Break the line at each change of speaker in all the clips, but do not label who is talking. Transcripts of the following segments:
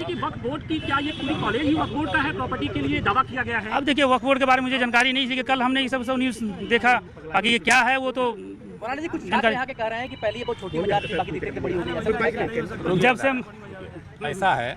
कि वक्फ बोर्ड की क्या ये पूरी कॉलेज ही वक्फ बोर्ड का है, प्रॉपर्टी के लिए दावा किया गया है?
अब देखिए वक्फ बोर्ड के बारे में मुझे जानकारी नहीं थी कि कल हमने ये सब न्यूज़ देखा, बाकी ये क्या है वो तो
मौलाना जी कुछ यहाँ के कह रहे हैं कि पहले ये बहुत छोटी मजार थी, बाकी धीरे धीरे बड़ी हो गई है।
जब से हम
ऐसा है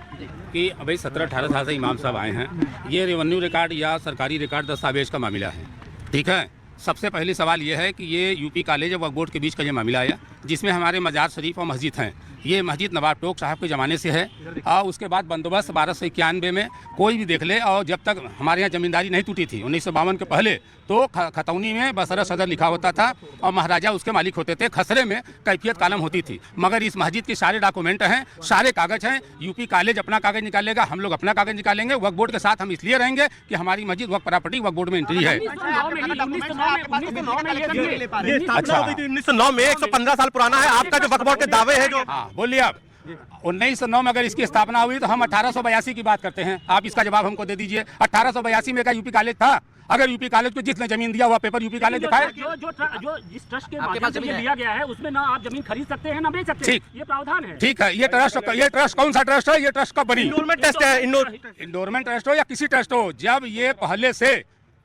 कि अभी 17-18 साल से इमाम साहब आए हैं, ये रेवेन्यू रिकॉर्ड या सरकारी रिकॉर्ड दस्तावेज का मामला है। ठीक है, सबसे पहले सवाल ये है कि ये यूपी कॉलेज और वक्फ बोर्ड के बीच का ये मामला है, जिसमें हमारे मजार शरीफ और मस्जिद हैं। ये मस्जिद नवाब टोक साहब के ज़माने से है और उसके बाद बंदोबस्त 1291 में कोई भी देख ले, और जब तक हमारे यहाँ ज़मींदारी नहीं टूटी थी 1952 के पहले, तो खतौनी में बसरा सदर लिखा होता था और महाराजा उसके मालिक होते थे। खसरे में कैफियत कालम होती थी। मगर इस मस्जिद के सारे डॉक्यूमेंट हैं, सारे कागज़ हैं। यूपी कॉलेज अपना कागज़ निकालेगा, हम लोग अपना कागज़ निकालेंगे। वक्फ बोर्ड के साथ हम इसलिए रहेंगे कि हमारी मस्जिद वक्फ प्रॉपर्टी वक्फ बोर्ड में एंट्री है।
अच्छा 1909 में 115 साल पुराना है आपका जो वक्फ बोर्ड के दावे है जो।
हाँ बोलिए आप। 1909 में अगर इसकी स्थापना हुई तो हम 1882 की बात करते हैं। आप इसका जवाब हमको दे दीजिए। 1882 में का यूपी कॉलेज था? अगर यूपी कॉलेज को जिसने जमीन दिया हुआ पेपर यूपी कॉलेज दिखाए।
जो जिस ट्रस्ट के माध्यम से ये लिया गया है उसमें ना आप जमीन खरीद सकते हैं ना बेच सकते हैं, ये प्रावधान है।
ठीक है, ये ट्रस्ट कौन सा ट्रस्ट है? ये ट्रस्ट कब बनी?
इंडोरमेंट ट्रस्ट है।
इंडोरमेंट ट्रस्ट हो या किसी ट्रस्ट हो, जब ये पहले से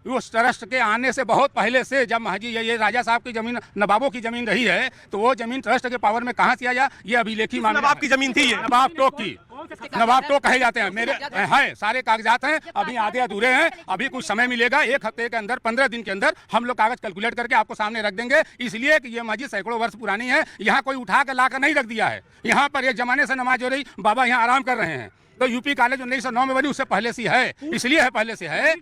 उस ट्रस्ट के आने से बहुत पहले से, जब महजी ये राजा साहब की जमीन नवाबों की जमीन रही है, तो वो जमीन ट्रस्ट के पावर में कहाँ से आया? ये अभिलेखी मामला।
नवाब की जमीन थी ये?
नवाब टोक की, नवाब टोक कहे जाते हैं। मेरे हैं सारे कागजात हैं, अभी आधे अधूरे हैं। अभी कुछ समय मिलेगा, 1 हफ्ते के अंदर 15 दिन के अंदर हम लोग कागज कैलकुलेट करके आपको सामने रख देंगे। इसलिए कि ये मस्जिद सैकड़ों वर्ष पुरानी है। यहाँ कोई उठा कर ला कर नहीं रख दिया है। यहाँ पर एक जमाने से नमाज हो रही, बाबा यहाँ आराम कर रहे हैं। तो यूपी कॉलेज 1909 में बनी, उससे पहले से है, इसलिए है पहले से है।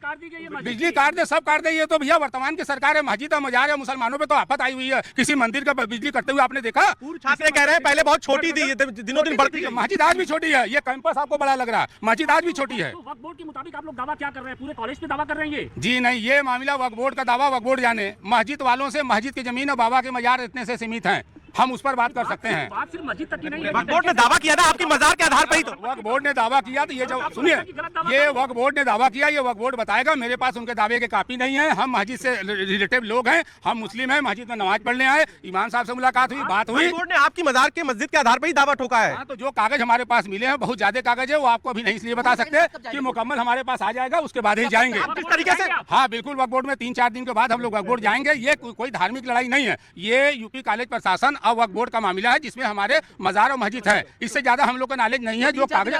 बिजली काट दे, सब काट दे। ये तो भैया वर्तमान की सरकार है। मस्जिद और मजार है, मुसलमानों पे तो आफत आई हुई है। किसी मंदिर का बिजली कटते हुए आपने देखा?
छात्र कह रहे हैं पहले बहुत छोटी थी, दिनों दिन बढ़ती है।
मस्जिद आज भी छोटी है। ये कैंपस आपको बड़ा लग रहा है, मस्जिद आज भी छोटी है।
वक्फ बोर्ड के मुताबिक आप लोग दावा क्या कर रहे हैं? पूरे कॉलेज पे दावा कर रहे हैं?
जी नहीं, ये मामला वक्फ बोर्ड का दावा वक्फ बोर्ड जाने। मस्जिद वालों से मस्जिद की जमीन और बाबा के मजार इतने से सीमित हैं, हम उस पर बात कर सकते हैं।
बात सिर्फ मस्जिद तक की नहीं है।
वक्फ बोर्ड ने दावा किया था आपकी मजार के आधार पर ही। तो
वक्फ बोर्ड ने दावा किया, तो ये जो सुनिए, ये वक्फ बोर्ड ने दावा किया, ये वक्फ बोर्ड बताएगा। मेरे पास उनके दावे के कापी नहीं है। हम मस्जिद से रिलेटिव लोग हैं, हम मुस्लिम हैं, मस्जिद में नमाज पढ़ने आए। इमाम साहब से मुलाकात हुई, बात हुई।
बोर्ड ने आपकी मजार के मस्जिद के आधार पर ही दावा ठोका है।
हाँ, तो जो कागज हमारे पास मिले हैं, बहुत ज्यादा कागज है, वो आपको अभी नहीं इसलिए बता सकते कि मुकम्मल हमारे पास आ जाएगा, उसके बाद ही जाएंगे।
किस तरीके से?
हाँ बिल्कुल, वक्फ बोर्ड में 3-4 दिन के बाद हम लोग वक्फ बोर्ड जाएंगे। ये कोई धार्मिक लड़ाई नहीं है। ये यूपी कॉलेज प्रशासन और वक्फ बोर्ड का मामला है, जिसमें हमारे मजार और मस्जिद है। इससे ज्यादा हम लोग का नॉलेज नहीं है। जो कागज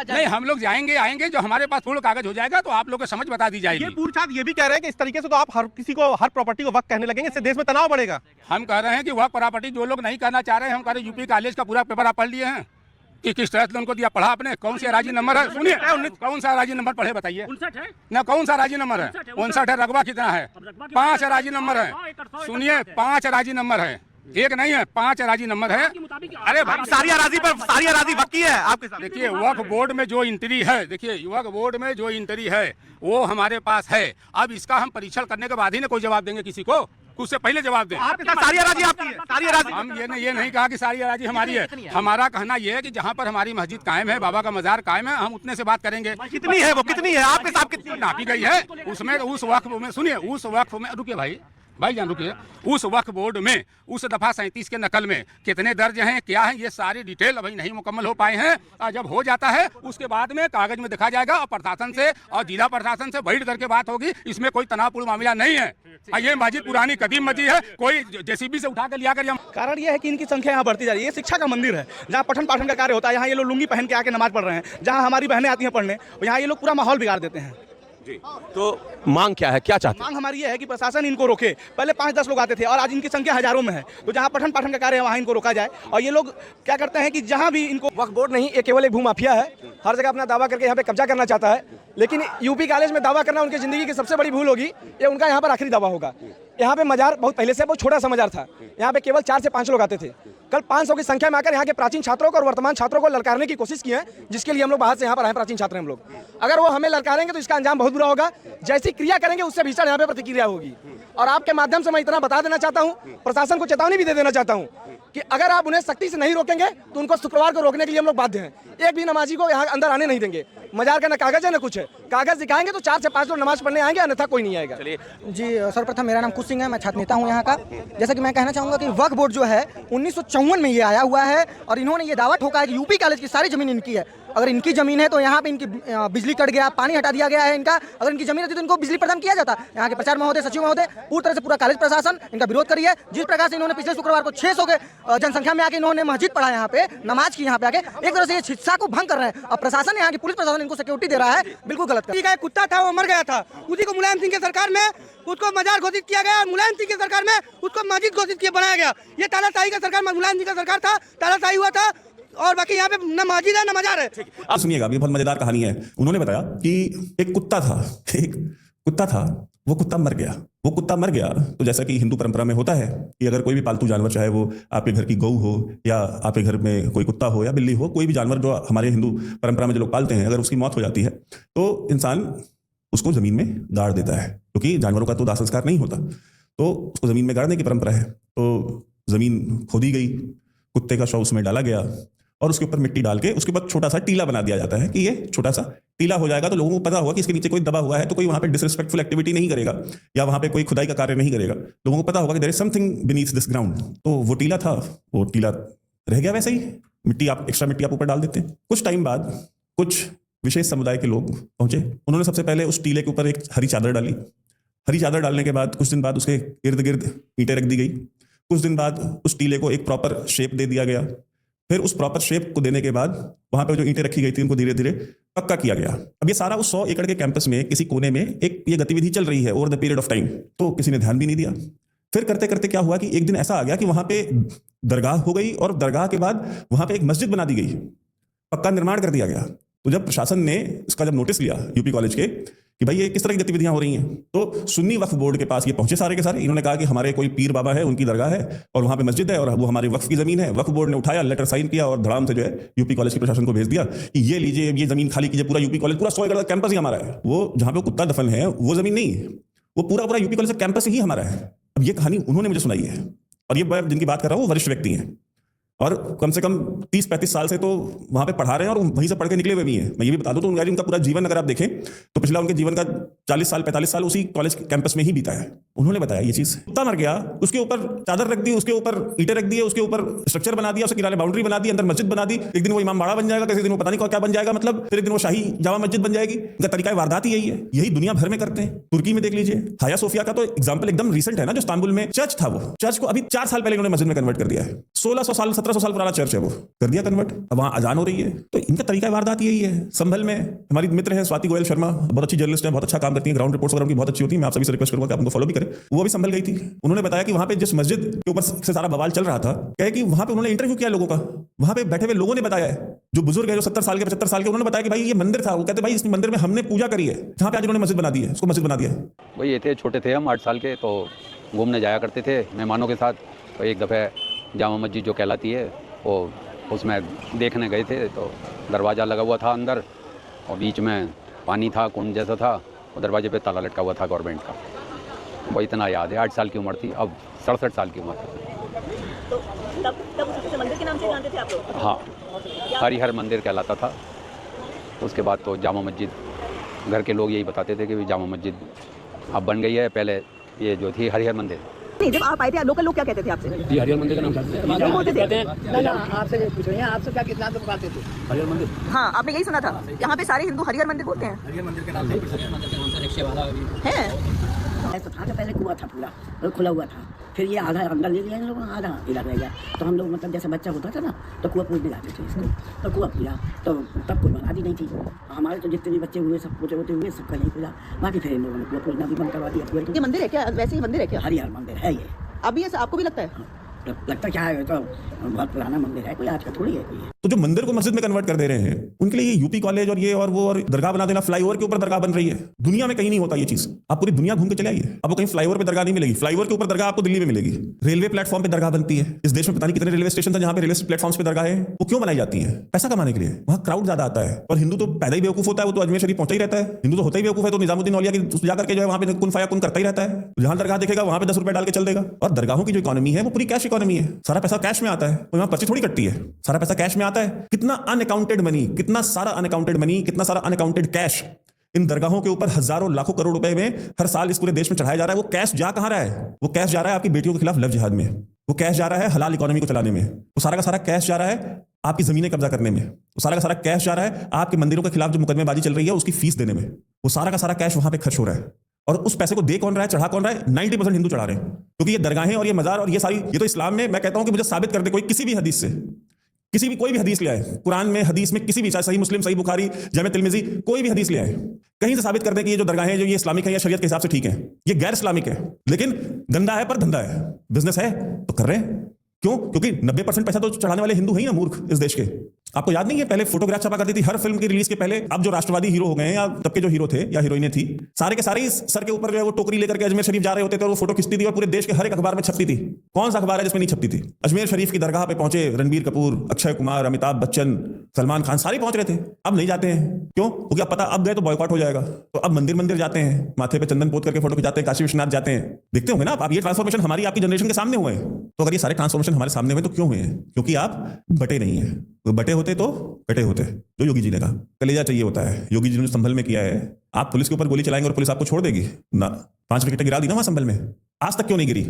नहीं, हम लोग जाएंगे आएंगे, जो हमारे पास पूर्ण कागज हो जाएगा तो आप लोग को समझ बता दी जाएगी।
ये पूर्व छात्र ये भी कह रहे हैं कि इस तरीके से तो आप हर किसी को हर प्रॉपर्टी को वक्त कहने लगेंगे, इससे देश में तनाव बढ़ेगा।
हम कह रहे हैं कि वह प्रॉपर्टी जो लोग नहीं करना चाह रहे हैं, हम कह रहे हैं यूपी कॉलेज का पूरा पेपर आप पढ़ लिए हैं कि किस तरह से उनको दिया, पढ़ा आपने? कौन सी राजी नंबर है? सुनिए, कौन सा राजी नंबर पढ़े बताइए
59 है
ना? कौन सा राजी नंबर है? 59 है। रकबा कितना है? 5 राजी नंबर है। सुनिए, 5 राजी नंबर है, एक नहीं है, 5 राजी नंबर है।
अरे भाई सारी अराजी वक्की है आपके साथ।
देखिए वक्फ बोर्ड में जो एंट्री है, देखिए वक्फ बोर्ड में जो एंट्री है वो हमारे पास है। अब इसका हम परीक्षण करने के बाद ही ना कोई जवाब देंगे किसी को, उससे पहले जवाब दें।
आपके साथ सारी अराजी आपकी है? सारी अराजी
हम ये नहीं कहा कि सारी अराजी हमारी है। हमारा कहना यह है कि जहाँ पर हमारी मस्जिद कायम है, बाबा का मजार कायम है, हम उतने से बात करेंगे।
कितनी है वो? कितनी है आपके साथ? कितनी
नापी गई है उसमें? उस वक्फ में सुनिए, उस वक्फ में रुकिए भाई जान रुकिए, उस वक्फ बोर्ड में उस दफा 37 के नकल में कितने दर्ज हैं, क्या है, ये सारी डिटेल अभी नहीं मुकम्मल हो पाए हैं। और जब हो जाता है उसके बाद में कागज में दिखा जाएगा और प्रशासन से और जिला प्रशासन से बैठ करके बात होगी। इसमें कोई तनावपूर्ण मामला नहीं है। ये मस्जिद पुरानी कदीम मस्जिद है, कोई जेसीबी से उठा कर लिया कर।
कारण यह है कि इनकी संख्या यहाँ बढ़ती जा रही है। ये शिक्षा का मंदिर है, जहाँ पठन पाठन का कार्य होता है। यहाँ ये लोग लुंगी पहन के आके नमाज पढ़ रहे हैं, जहाँ हमारी बहनें आती हैं पढ़ने, यहाँ ये लोग पूरा माहौल बिगाड़ देते हैं।
जी, तो मांग क्या है, क्या चाहते हैं?
मांग हमारी ये है कि प्रशासन इनको रोके। पहले 5-10 लोग आते थे और आज इनकी संख्या हजारों में है। तो जहाँ पठन पाठन का कार्य है वहाँ इनको रोका जाए। और ये लोग क्या करते हैं कि जहाँ भी इनको
वक्फ बोर्ड नहीं, ये केवल एक भूमाफिया है, हर जगह अपना दावा करके यहाँ पे कब्जा करना चाहता है। लेकिन यूपी कॉलेज में दावा करना उनकी ज़िंदगी की सबसे बड़ी भूल होगी। ये उनका यहाँ पर आखिरी दावा होगा। यहाँ पे मजार बहुत पहले से बहुत छोटा सा मजार था। यहाँ पे केवल 4 से 5 लोग आते थे। कल 500 की संख्या में आकर यहाँ के प्राचीन छात्रों को और वर्तमान छात्रों को ललकारने की कोशिश की है, जिसके लिए हम लोग बाहर से यहाँ पर आए प्राचीन छात्र हम लोग। अगर वो हमें ललकारेंगे तो इसका अंजाम बहुत बुरा होगा। जैसी क्रिया करेंगे उससे भीषण यहाँ पे प्रतिक्रिया होगी। और आपके माध्यम से मैं इतना बता देना चाहता हूँ, प्रशासन को चेतावनी भी दे देना चाहता हूँ कि अगर आप उन्हें सख्ती से नहीं रोकेंगे तो उनको शुक्रवार को रोकने के लिए हम लोग बाध्य हैं। एक भी नमाजी को यहाँ अंदर आने नहीं देंगे। मजार का ना कागज है ना कुछ है। कागज दिखाएंगे तो 4 से 5 लोग नमाज पढ़ने आएंगे, अन्यथा कोई नहीं आएगा।
जी सर्वप्रथम मेरा नाम कुछ सिंह है, मैं छात्र नेता हूँ यहाँ का। जैसा कि मैं कहना चाहूँगा कि वक्फ बोर्ड जो है 1954 में ये आया हुआ है और इन्होंने ये दावा ठोका है कि यूपी कॉलेज की सारी जमीन इनकी है।
अगर इनकी ज़मीन है तो यहाँ पे इनकी बिजली कट गया, पानी हटा दिया गया है इनका। अगर इनकी ज़मीन होती तो इनको बिजली प्रदान किया जाता। यहाँ के प्रचार महोदय, सचिव महोदय पूरी तरह से पूरा कॉलेज प्रशासन इनका विरोध करी है। जिस प्रकार से इन्होंने पिछले शुक्रवार को 600 के जनसंख्या में आके इन्होंने मस्जिद पढ़ा, यहाँ पे नमाज की, यहाँ पे आके एक तरह से ये शिक्षा को भंग कर रहे हैं। और प्रशासन, यहाँ की पुलिस प्रशासन इनको सिक्योरिटी दे रहा है, बिल्कुल गलत कर।
ठीक है, कुत्ता था वो मर गया था, उसी को मुलायम सिंह की सरकार में उसको मजार घोषित किया गया, मुलायम सिंह की सरकार में उसको मस्जिद घोषित किया बनाया गया। ये तानाशाही का सरकार, मुलायम सिंह का सरकार था, तानाशाही हुआ था, और बाकी यहाँ पे न मस्जिद है न मजार है।
आप सुनिएगा, ये बहुत मजेदार कहानी है। उन्होंने बताया कि एक कुत्ता था, वो कुत्ता मर गया। वो कुत्ता मर गया तो जैसा कि हिंदू परंपरा में होता है कि अगर कोई भी पालतू जानवर, चाहे वो आपके घर की गऊ हो या आपके घर में कोई कुत्ता हो या बिल्ली हो, कोई भी जानवर जो हमारे हिंदू परंपरा में जो लोग पालते हैं, अगर उसकी मौत हो जाती है तो इंसान उसको जमीन में गाड़ देता है, क्योंकि जानवरों का तो दाह संस्कार नहीं होता, तो उसको जमीन में गाड़ने की परंपरा है। तो जमीन खोदी गई, कुत्ते का शव उसमें डाला गया और उसके ऊपर मिट्टी डाल के उसके बाद छोटा सा टीला बना दिया जाता है कि ये छोटा सा टीला हो जाएगा, तो लोगों को पता होगा कि इसके नीचे कोई दबा हुआ है, तो कोई वहां पे डिसरिस्पेक्टफुल एक्टिविटी नहीं करेगा या वहां पे कोई खुदाई का कार्य नहीं करेगा। लोगों को पता होगा कि there is something beneath this ground. तो वो टीला था, वो टीला रह गया वैसे ही, एक्स्ट्रा मिट्टी आप ऊपर डाल देते हैं। कुछ टाइम बाद कुछ विशेष समुदाय के लोग पहुंचे, उन्होंने सबसे पहले उस टीले के ऊपर एक हरी चादर डाली। हरी चादर डालने के बाद कुछ दिन बाद उसके इर्द गिर्द ईंटें रख दी गई। कुछ दिन बाद उस टीले को एक प्रॉपर शेप दे दिया गया। फिर उस प्रॉपर शेप को देने के बाद वहां पे जो ईंटें रखी गई थी उनको धीरे धीरे पक्का किया गया। अब ये सारा उस 100 एकड़ के कैंपस में किसी कोने में एक ये गतिविधि चल रही है over the period of time, तो किसी ने ध्यान भी नहीं दिया। फिर करते करते क्या हुआ कि एक दिन ऐसा आ गया कि वहां पे दरगाह हो गई और दरगाह के बाद वहां पे एक मस्जिद बना दी गई, पक्का निर्माण कर दिया गया। तो जब प्रशासन ने इसका जब नोटिस लिया यूपी कॉलेज के कि भाई ये किस तरह की गतिविधियां हो रही हैं, तो सुन्नी वक्फ बोर्ड के पास ये पहुंचे सारे के सारे। इन्होंने कहा कि हमारे कोई पीर बाबा है, उनकी दरगाह है और वहां पे मस्जिद है और वो हमारे वक्फ की जमीन है। वक्फ बोर्ड ने उठाया, लेटर साइन किया और धड़ाम से जो है यूपी कॉलेज के प्रशासन को भेज दिया कि ये लीजिए, ये जमीन खाली कीजिए, पूरा यूपी कॉलेज, पूरा 100 एकड़ का कैंपस ही हमारा है। वो जहां पे कुत्ता दफन है वो जमीन नहीं है, वो पूरा यूपी कॉलेज का कैंपस ही हमारा है। अब ये कहानी उन्होंने मुझे सुनाई है और ये मैं जिनकी बात कर रहा हूँ वरिष्ठ व्यक्ति हैं और कम से कम 30-35 साल से तो वहां पे पढ़ा रहे हैं और वहीं से पढ़ के निकले हुए भी हैं। मैं ये भी बता दूं तो उनका पूरा जीवन अगर आप देखें तो पिछला उनके जीवन का 40 साल 45 साल उसी कॉलेज कैंपस में ही बीता है। उन्होंने बताया ये चीज, कुत्ता मर गया, उसके ऊपर चादर रख दी, उसके ऊपर ईंटें रख दी, उसके ऊपर स्ट्रक्चर बना दिया, उसके किनारे बाउंड्री बना दी, अंदर मस्जिद बना दी। एक दिन वो इमाम बाड़ा बन जाएगा, किसी दिन वो पता नहीं क्या बन जाएगा, मतलब फिर एक दिन वो शाही जामा मस्जिद बन जाएगी। इनका तरीका वारदात ही यही है, यही दुनिया भर में करते हैं। तुर्की में देख लीजिए, हाया सोफिया का तो एग्जाम्पल एकदम रिसेंट है ना, जो इस्तांबुल में चर्च था, वो चर्च को अभी 4 साल पहले इन्होंने मस्जिद में कन्वर्ट कर दिया है। 1600 साल 1700 साल पुराना चर्च है, वो कर दिया कन्वर्ट, अब वहां अजान हो रही है। तो इनका तरीका वारदात यही है। संभल में हमारी मित्र है स्वाति गोयल शर्मा, बहुत अच्छी जर्नलिस्ट है, बहुत अच्छा काम करती है, ग्राउंड रिपोर्ट्स वगैरह उनकी बहुत अच्छी होती है। मैं आप सभी से रिक्वेस्ट करूंगा कि आप उनको फॉलो भी करें। वो भी संभल गई थी, उन्होंने बताया कि वहां पे जिस मस्जिद के ऊपर से सारा बवाल चल रहा था, कहे कि वहां पे उन्होंने इंटरव्यू किया लोगों का, वहां पे बैठे हुए लोगों ने बताया है, जो बुजुर्ग है, जो 70 साल के 75 साल के, उन्होंने बताया कि भाई ये मंदिर था। वो कहते भाई इस मंदिर में हमने पूजा करी है, जहां पे आज उन्होंने मस्जिद बना दी है, उसको मस्जिद बना दिया है।
वही ये थे, छोटे थे हम 8 साल के, तो घूमने जाया करते थे मेहमानों के साथ। तो एक दफ़े जामा मस्जिद जो कहलाती है वो उसमें देखने गए थे, तो दरवाज़ा लगा हुआ था अंदर और बीच में पानी था, कुंड जैसा था, और दरवाजे पे ताला लटका हुआ था गवर्नमेंट का। वो इतना याद है, 8 साल की उम्र थी, अब 67 साल की उम्र थी।
तो तब उस मंदिर के नाम से जानते थे आप लोग?
हाँ, हरिहर मंदिर कहलाता था। उसके बाद तो जामा मस्जिद, घर के लोग यही बताते थे कि जामा मस्जिद अब बन गई है, पहले ये जो थी हरिहर मंदिर।
नहीं, जब आप आए थे लोकल लोग क्या कहते थे आपसे?
ये हरिहर मंदिर का नाम
नहीं बोलते थे?
आपसे पूछ रहे हैं, आपसे क्या कितना तुम पाते थे?
हरिहर मंदिर।
हाँ, आपने यही सुना था, यहाँ पे सारे हिंदू हरिहर मंदिर बोलते हैं।
हरिहर मंदिर के नाम से
हैं?
ऐसा था कि पहले कुआं था, पूरा खुला हुआ था, फिर ये आधा अंदर ले लिया इन लोगों ने, आधा इधर रह गया। तो हम लोग मतलब जैसे बच्चा होता था ना, तो कुआं पूजने जाते थे इसको, तो कुआं पूजा, तो तब कोई बना दी नहीं थी। हमारे तो जितने भी बच्चे हुए, सब पोते होते हुए, सबका यही पूजा। बाकी फिर इन लोगों ने कुआं पूजना भी बंद करवा दिया।
ये मंदिर है क्या? वैसे ही मंदिर है क्या?
हरिहर मंदिर है ये।
अभी ऐसा आपको भी लगता है?
लगता क्या है, तो बहुत पुराना मंदिर है, कोई आज का थोड़ी है कोई।
तो जो मंदिर को मस्जिद में कन्वर्ट कर दे रहे हैं, उनके लिए ये यूपी कॉलेज और ये और वो और दरगाह बना देना, फ्लाईओवर के ऊपर दरगाह बन रही है। दुनिया में कहीं नहीं होता ये चीज। आप पूरी दुनिया घूम के चले आइए, आपको कहीं फ्लाईओवर पे दरगाह नहीं मिलेगी। फ्लाईओवर के ऊपर दरगाह आपको दिल्ली में मिलेगी। रेलवे प्लेटफॉर्म पे दरगाह बनती है। इस देश में पता नहीं कितने रेलवे स्टेशन है जहां पे रेलवे प्लेटफॉर्म पे दरगाह है। वो क्यों बनाई जाती है? पैसा कमाने के लिए। वहां क्राउड ज्यादा आता है। और हिंदू तो पैदा ही बेवकूफ होता है, वो तो अजमेर शरीफ पहुंचा ही रहता है। हिंदू तो होता ही बेवकूफ है, तो निजामुद्दीन औलिया की जाकर के जो है वहां पे कुन फाया कुन करता ही रहता है। जहां दरगाह देखेगा वहां पे 10 रुपए डाल के चल देगा। और दरगाहों की जो इकोनॉमी है वो पूरी कैश इकोनॉमी है। सारा पैसा कैश में आता है, वहां पर्ची थोड़ी कटती है, सारा पैसा कैश में आता है। कितना अनअकाउंटेड मनी, कितना सारा अनअकाउंटेड मनी, कितना सारा अनअकाउंटेड कैश इन दरगाहों के ऊपर हजारों लाखों करोड़ रुपए में हर साल इस पूरे देश में चढ़ाया जा रहा है। वो कैश जा कहां रहा है? वो कैश जा रहा है आपकी बेटियों के खिलाफ लव जिहाद में। वो कैश जा रहा है हलाल इकोनॉमी को चलाने में। वो सारा का सारा कैश जा रहा है आपकी जमीनें कब्जा करने में, वो सारा का सारा कैश जा रहा है आपके मंदिरों के खिलाफ जो मुकदमेबाजी चल रही है उसकी फीस देने में, वो सारा का सारा कैश वहां पे खर्च हो रहा है। और उस पैसे को दे कौन रहा है, चढ़ा कौन रहा है? 90% हिंदू चढ़ा रहे हैं, क्योंकि ये दरगाहें और ये मजार और ये सारी, ये तो इस्लाम में, मैं कहता हूं कि मुझे साबित कर दे कोई किसी भी हदीस से, किसी भी कोई भी हदीस ले आए, कुरान में, हदीस में, किसी भी, चाहे सही मुस्लिम, सही बुखारी, जामे तिरमिजी, कोई भी हदीस ले आए, कहीं से साबित कर दें कि ये जो दरगाहें जो ये इस्लामिक है या शरीयत के हिसाब से ठीक है। ये गैर इस्लामिक है, लेकिन गंदा है पर धंधा है, बिजनेस है तो कर रहे हैं। क्यों? क्योंकि 90% पैसा तो चढ़ाने वाले हिंदू ही ना मूर्ख इस देश के। आपको याद नहीं है पहले फोटोग्राफ छपा करती थी हर फिल्म की रिलीज के पहले? अब जो राष्ट्रवादी हीरो हो गए हैं या तब के जो हीरो थे या हीरोइनें थी, सारे के सारे सर के ऊपर जो है वो टोकरी लेकर के अजमेर शरीफ जा रहे होते थे और वो फोटो खिंचती थी और पूरे देश के हर एक अखबार में छपती थी। कौन सा अखबार है जिसमें नहीं छपती थी? अजमेर शरीफ की दरगाह पे पहुंचे रणबीर कपूर, अक्षय कुमार, अमिताभ बच्चन, सलमान खान, सारे पहुंच रहे थे। अब नहीं जाते हैं, क्यों? क्योंकि अब पता अब गए तो बॉयकॉट हो जाएगा। तो अब मंदिर मंदिर जाते हैं, माथे पे चंदन पोत करके फोटो खिंचाते हैं, काशी विश्वनाथ जाते हैं। देखते होंगे ना आप, ये ट्रांसफॉर्मेशन हमारी आपकी जनरेशन के सामने हुए हैं। तो अगर ये सारे ट्रांसफॉर्मेशन हमारे सामने हुए तो क्यों हुए हैं? क्योंकि आप बटे नहीं है। तो बटे होते तो कटे होते, जो योगी जी ने कहा। कलेजा चाहिए होता है। योगी जी ने संभल में किया है। आप पुलिस के ऊपर गोली चलाएंगे और पुलिस आपको छोड़ देगी ना? 5 विकेट गिरा दी ना वहां संभल में। आज तक क्यों नहीं गिरी?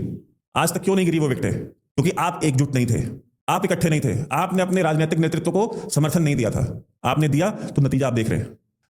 आज तक क्यों नहीं गिरी वो विकेटें? क्योंकि आप एकजुट नहीं थे, आप इकट्ठे नहीं थे, आपने अपने राजनीतिक नेतृत्व को समर्थन नहीं दिया था। आपने दिया तो नतीजा आप देख रहे हैं।